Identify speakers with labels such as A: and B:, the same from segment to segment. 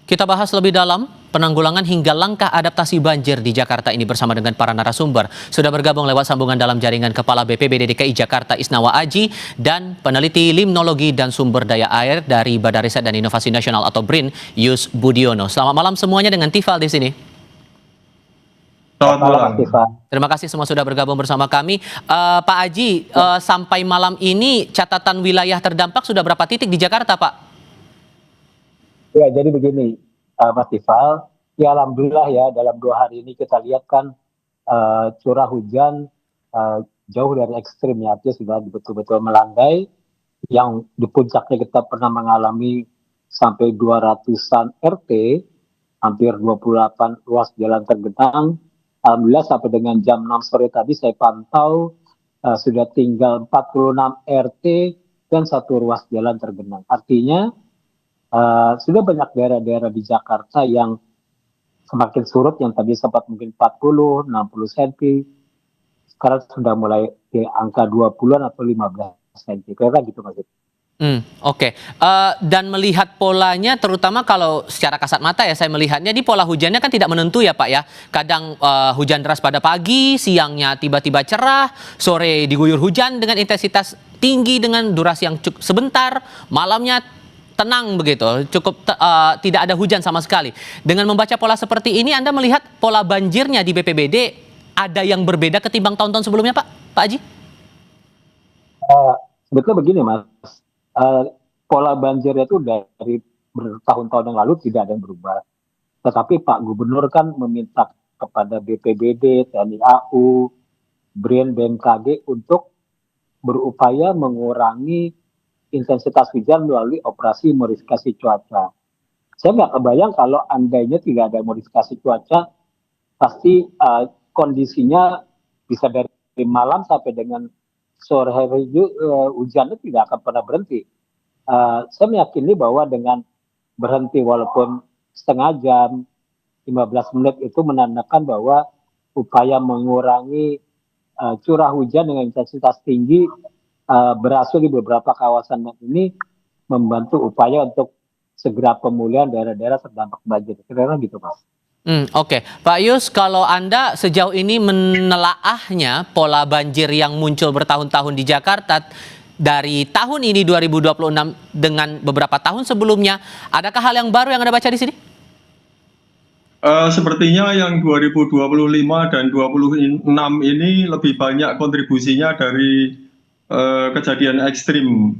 A: Kita bahas lebih dalam penanggulangan hingga langkah adaptasi banjir di Jakarta ini bersama dengan para narasumber. Sudah bergabung lewat sambungan dalam jaringan Kepala BPBD DKI Jakarta Isnawa Aji dan peneliti limnologi dan sumber daya air dari Badan Riset dan Inovasi Nasional atau BRIN, Yus Budiono. Selamat malam semuanya dengan Tifal di sini.
B: Selamat malam,
C: Tifal.
A: Terima kasih semua sudah bergabung bersama kami. Pak Aji, sampai malam ini catatan wilayah terdampak sudah berapa titik di Jakarta, Pak?
C: Ya, jadi begini, Mas Tifal, ya alhamdulillah ya dalam 2 hari ini kita lihat kan curah hujan jauh dari ekstrim ya, artinya sudah betul-betul melandai, yang di puncaknya kita pernah mengalami sampai 200-an RT, hampir 28 ruas jalan tergenang. Alhamdulillah sampai dengan jam 6 sore tadi saya pantau sudah tinggal 46 RT dan 1 ruas jalan tergenang. Artinya sudah banyak daerah-daerah di Jakarta yang semakin surut, yang tadi sempat mungkin 40, 60 cm, sekarang sudah mulai di angka 20-an atau 15 cm. Kira-kira gitu Mas.
A: Oke. Dan melihat polanya, terutama kalau secara kasat mata ya saya melihatnya di pola hujannya kan tidak menentu ya Pak ya. Kadang hujan deras pada pagi, siangnya tiba-tiba cerah, sore diguyur hujan dengan intensitas tinggi dengan durasi yang cukup sebentar, malamnya tenang begitu, cukup tidak ada hujan sama sekali. Dengan membaca pola seperti ini, Anda melihat pola banjirnya di BPBD ada yang berbeda ketimbang tahun-tahun sebelumnya, Pak Aji?
C: Sebetulnya begini, Mas. Pola banjirnya itu dari bertahun-tahun yang lalu tidak ada yang berubah. Tetapi Pak Gubernur kan meminta kepada BPBD, TNI AU, BRIN, BMKG untuk berupaya mengurangi intensitas hujan melalui operasi modifikasi cuaca. Saya nggak kebayang kalau andainya tidak ada modifikasi cuaca, pasti kondisinya bisa dari malam sampai dengan sore hari hujannya tidak akan pernah berhenti. Saya meyakini bahwa dengan berhenti walaupun setengah jam, 15 menit itu menandakan bahwa upaya mengurangi curah hujan dengan intensitas tinggi berhasil di beberapa kawasan ini, membantu upaya untuk segera pemulihan daerah-daerah terdampak banjir. Kira-kira gitu, Mas.
A: Oke. Pak Yus, kalau Anda sejauh ini menelaahnya pola banjir yang muncul bertahun-tahun di Jakarta dari tahun ini 2026 dengan beberapa tahun sebelumnya, adakah hal yang baru yang Anda baca di sini?
B: Sepertinya yang 2025 dan 26 ini lebih banyak kontribusinya dari kejadian ekstrim,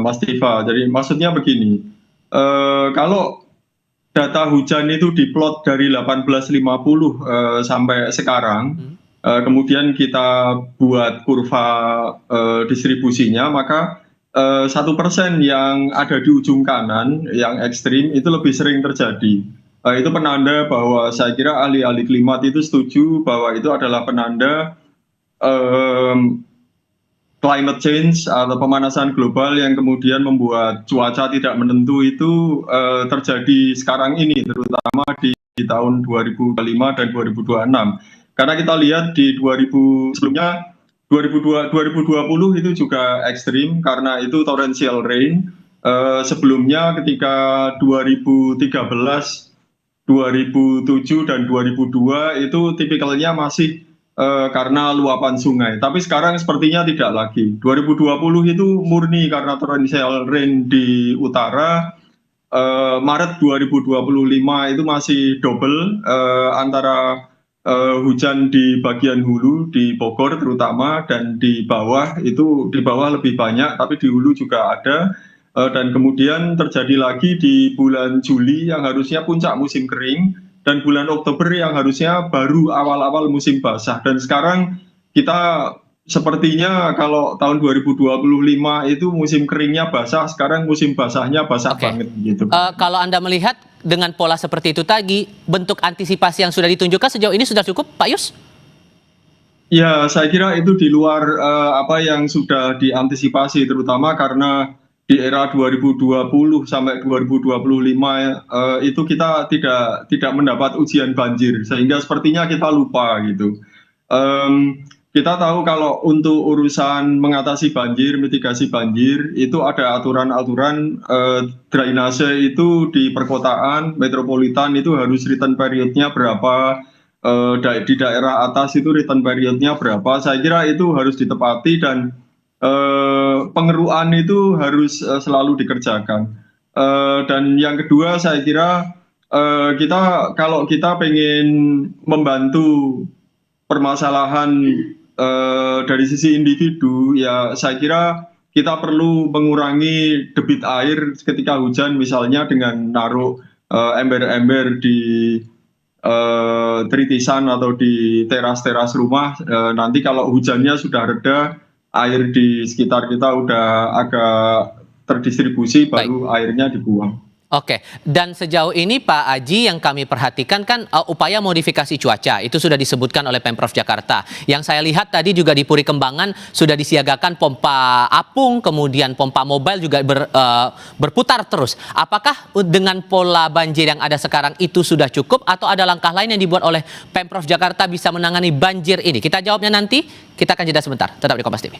B: Mas Tiva. Jadi maksudnya begini, kalau data hujan itu diplot dari 1850 sampai sekarang, kemudian kita buat kurva distribusinya, maka 1% yang ada di ujung kanan yang ekstrim itu lebih sering terjadi. Itu penanda bahwa saya kira ahli-ahli klimat itu setuju bahwa itu adalah penanda climate change atau pemanasan global yang kemudian membuat cuaca tidak menentu itu terjadi sekarang ini, terutama di tahun 2025 dan 2026. Karena kita lihat di 2020 itu juga ekstrim karena itu torrential rain. Sebelumnya ketika 2013, 2007 dan 2002 itu tipikalnya masih karena luapan sungai, tapi sekarang sepertinya tidak lagi. 2020 itu murni karena torrential rain di utara. Maret 2025 itu masih double antara hujan di bagian hulu di Bogor terutama, dan di bawah itu lebih banyak, tapi di hulu juga ada. Dan kemudian terjadi lagi di bulan Juli yang harusnya puncak musim kering, dan bulan Oktober yang harusnya baru awal-awal musim basah. Dan sekarang kita sepertinya kalau tahun 2025 itu musim keringnya basah, sekarang musim basahnya basah banget gitu.
A: Kalau Anda melihat dengan pola seperti itu tadi, bentuk antisipasi yang sudah ditunjukkan sejauh ini sudah cukup, Pak Yus?
B: Ya, saya kira itu di luar apa yang sudah diantisipasi, terutama karena di era 2020 sampai 2025 itu kita tidak mendapat ujian banjir, sehingga sepertinya kita lupa gitu. kita tahu kalau untuk urusan mengatasi banjir, mitigasi banjir, itu ada aturan-aturan drainase itu di perkotaan, metropolitan itu harus return periodnya berapa, di daerah atas itu return periodnya berapa. Saya kira itu harus ditepati dan pengeruan itu harus selalu dikerjakan. Dan yang kedua saya kira kalau kita pengen membantu permasalahan dari sisi individu, ya saya kira kita perlu mengurangi debit air ketika hujan, misalnya dengan naruh ember-ember di tritisan atau di teras-teras rumah. Nanti kalau hujannya sudah reda, air di sekitar kita udah agak terdistribusi, baru airnya dibuang.
A: Oke, dan sejauh ini Pak Aji yang kami perhatikan kan upaya modifikasi cuaca itu sudah disebutkan oleh Pemprov Jakarta. Yang saya lihat tadi juga di Puri Kembangan sudah disiagakan pompa apung, kemudian pompa mobile juga berputar terus. Apakah dengan pola banjir yang ada sekarang itu sudah cukup atau ada langkah lain yang dibuat oleh Pemprov Jakarta bisa menangani banjir ini? Kita jawabnya nanti, kita akan jeda sebentar. Tetap di Kompas TV.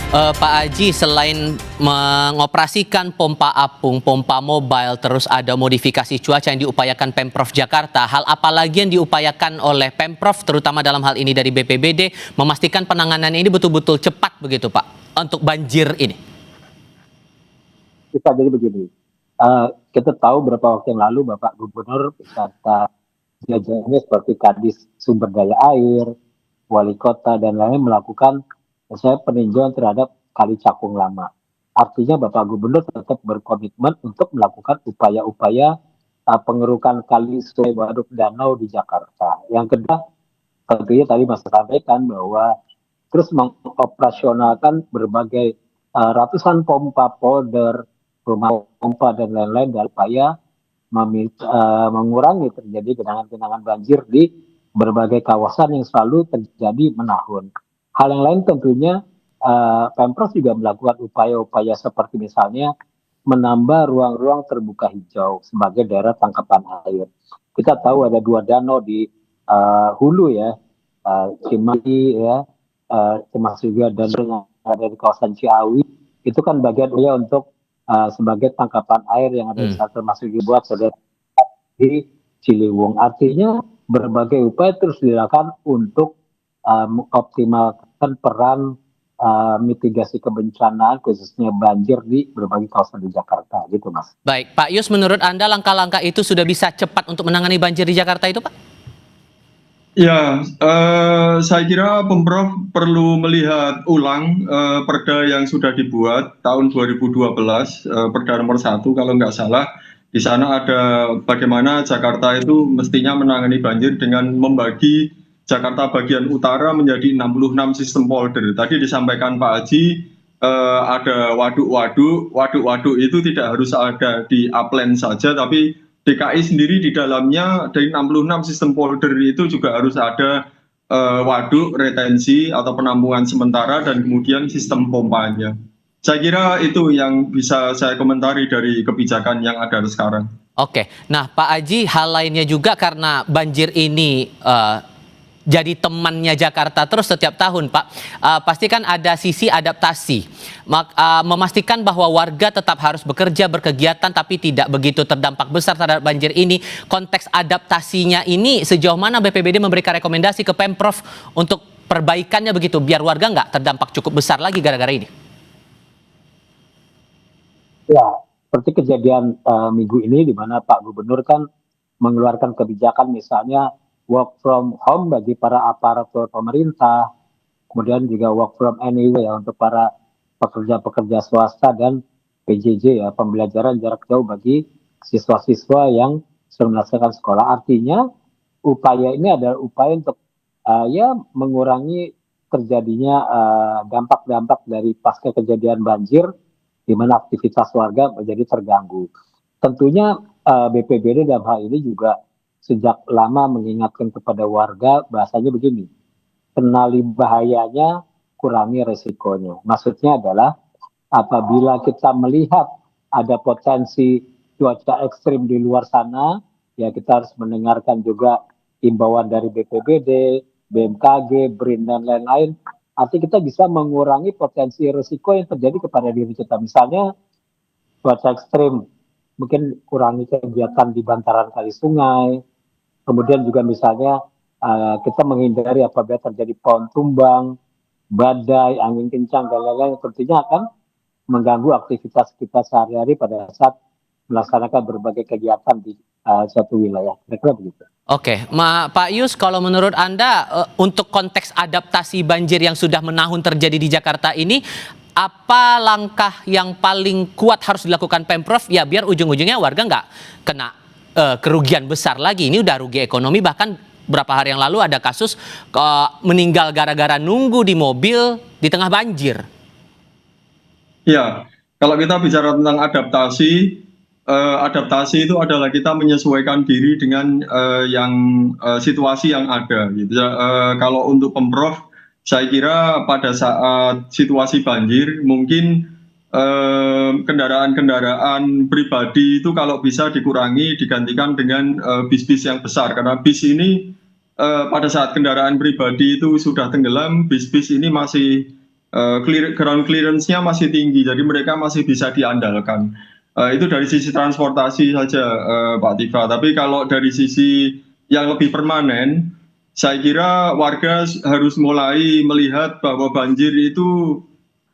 A: Pak Aji, selain mengoperasikan pompa apung, pompa mobile, terus ada modifikasi cuaca yang diupayakan Pemprov Jakarta, hal apa lagi yang diupayakan oleh Pemprov, terutama dalam hal ini dari BPBD, memastikan penanganan ini betul-betul cepat begitu Pak, untuk banjir ini?
C: Bisa jadi begini, kita tahu beberapa waktu yang lalu Bapak Gubernur beserta jajarannya seperti Kadis Sumber Daya Air, Wali Kota, dan lain-lain melakukan peninjauan terhadap Kali Cakung Lama. Artinya Bapak Gubernur tetap berkomitmen untuk melakukan upaya-upaya pengerukan kali, sungai, waduk, danau di Jakarta. Yang kedua, tentunya tadi Mas sampaikan bahwa terus mengoperasionalkan berbagai ratusan pompa polder, rumah pompa, dan lain-lain dalam upaya mengurangi terjadi genangan-genangan banjir di berbagai kawasan yang selalu terjadi menahun. Hal yang lain tentunya Pemprov juga melakukan upaya-upaya seperti misalnya menambah ruang-ruang terbuka hijau sebagai daerah tangkapan air. Kita tahu ada 2 danau di hulu ya, Cimahi ya, termasuk juga danau yang ada di kawasan Ciawi. Itu kan bagian ya untuk sebagai tangkapan air yang ada di sana, termasuk dibuat di Ciliwung. Artinya berbagai upaya terus dilakukan untuk mengoptimalkan peran mitigasi kebencanaan khususnya banjir di berbagai kawasan di Jakarta gitu Mas.
A: Baik, Pak Yus, menurut Anda langkah-langkah itu sudah bisa cepat untuk menangani banjir di Jakarta itu Pak?
B: Ya, saya kira Pemprov perlu melihat ulang perda yang sudah dibuat tahun 2012, perda nomor 1 kalau nggak salah. Di sana ada bagaimana Jakarta itu mestinya menangani banjir dengan membagi Jakarta bagian utara menjadi 66 sistem polder. Tadi disampaikan Pak Haji, ada waduk-waduk itu tidak harus ada di upland saja, tapi DKI sendiri di dalamnya dari 66 sistem polder itu juga harus ada waduk, retensi atau penampungan sementara, dan kemudian sistem pompanya. Saya kira itu yang bisa saya komentari dari kebijakan yang ada sekarang.
A: Oke, nah Pak Aji, hal lainnya juga karena banjir ini jadi temannya Jakarta terus setiap tahun Pak, pastikan ada sisi adaptasi, memastikan bahwa warga tetap harus bekerja, berkegiatan, tapi tidak begitu terdampak besar terhadap banjir ini. Konteks adaptasinya ini sejauh mana BPBD memberikan rekomendasi ke Pemprov untuk perbaikannya begitu, biar warga nggak terdampak cukup besar lagi gara-gara ini?
C: Ya, seperti kejadian minggu ini di mana Pak Gubernur kan mengeluarkan kebijakan misalnya work from home bagi para aparatur pemerintah, kemudian juga work from anywhere ya untuk para pekerja-pekerja swasta dan PJJ ya, pembelajaran jarak jauh bagi siswa-siswa yang sedang melaksanakan sekolah. Artinya upaya ini adalah upaya untuk ya mengurangi terjadinya dampak-dampak dari pasca kejadian banjir di mana aktivitas warga menjadi terganggu. Tentunya BPBD dalam hal ini juga sejak lama mengingatkan kepada warga, bahasanya begini, kenali bahayanya, kurangi resikonya. Maksudnya adalah apabila kita melihat ada potensi cuaca ekstrim di luar sana, ya kita harus mendengarkan juga imbauan dari BPBD, BMKG, BRIN, dan lain-lain. Artinya kita bisa mengurangi potensi risiko yang terjadi kepada diri kita. Misalnya cuaca ekstrim, mungkin kurangi kegiatan di bantaran kali sungai, kemudian juga misalnya kita menghindari apabila terjadi pohon tumbang, badai, angin kencang, dan lain-lain, tentunya akan mengganggu aktivitas kita sehari-hari pada saat melaksanakan berbagai kegiatan di suatu wilayah. Kira-kira begitu.
A: Oke, Pak Yus, kalau menurut Anda untuk konteks adaptasi banjir yang sudah menahun terjadi di Jakarta ini, apa langkah yang paling kuat harus dilakukan Pemprov ya biar ujung-ujungnya warga nggak kena kerugian besar lagi? Ini udah rugi ekonomi, bahkan beberapa hari yang lalu ada kasus meninggal gara-gara nunggu di mobil di tengah banjir.
B: Ya, kalau kita bicara tentang adaptasi, adaptasi itu adalah kita menyesuaikan diri dengan situasi yang ada. Gitu. Kalau untuk Pemprov, saya kira pada saat situasi banjir, mungkin kendaraan-kendaraan pribadi itu kalau bisa dikurangi, digantikan dengan bis-bis yang besar. Karena bis ini pada saat kendaraan pribadi itu sudah tenggelam, bis-bis ini masih ground clearance-nya masih tinggi, jadi mereka masih bisa diandalkan. Itu dari sisi transportasi saja, Pak Tifa. Tapi kalau dari sisi yang lebih permanen, saya kira warga harus mulai melihat bahwa banjir itu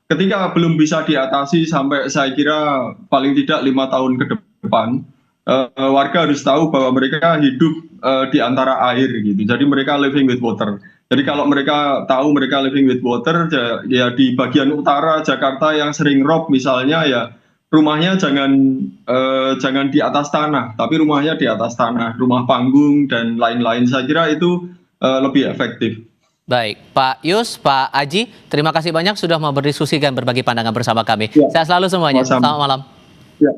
B: ketika belum bisa diatasi sampai saya kira paling tidak 5 tahun ke depan, warga harus tahu bahwa mereka hidup di antara air gitu. Jadi mereka living with water. Jadi kalau mereka tahu mereka living with water, ya di bagian utara Jakarta yang sering rob misalnya, ya rumahnya jangan di atas tanah, tapi rumahnya di atas tanah, rumah panggung dan lain-lain. Saya kira itu lebih efektif.
A: Baik, Pak Yus, Pak Aji, terima kasih banyak sudah mau berdiskusi dan berbagi pandangan bersama kami.
B: Ya.
A: Sehat selalu semuanya.
B: Sama-sama.
A: Selamat malam.
B: Ya.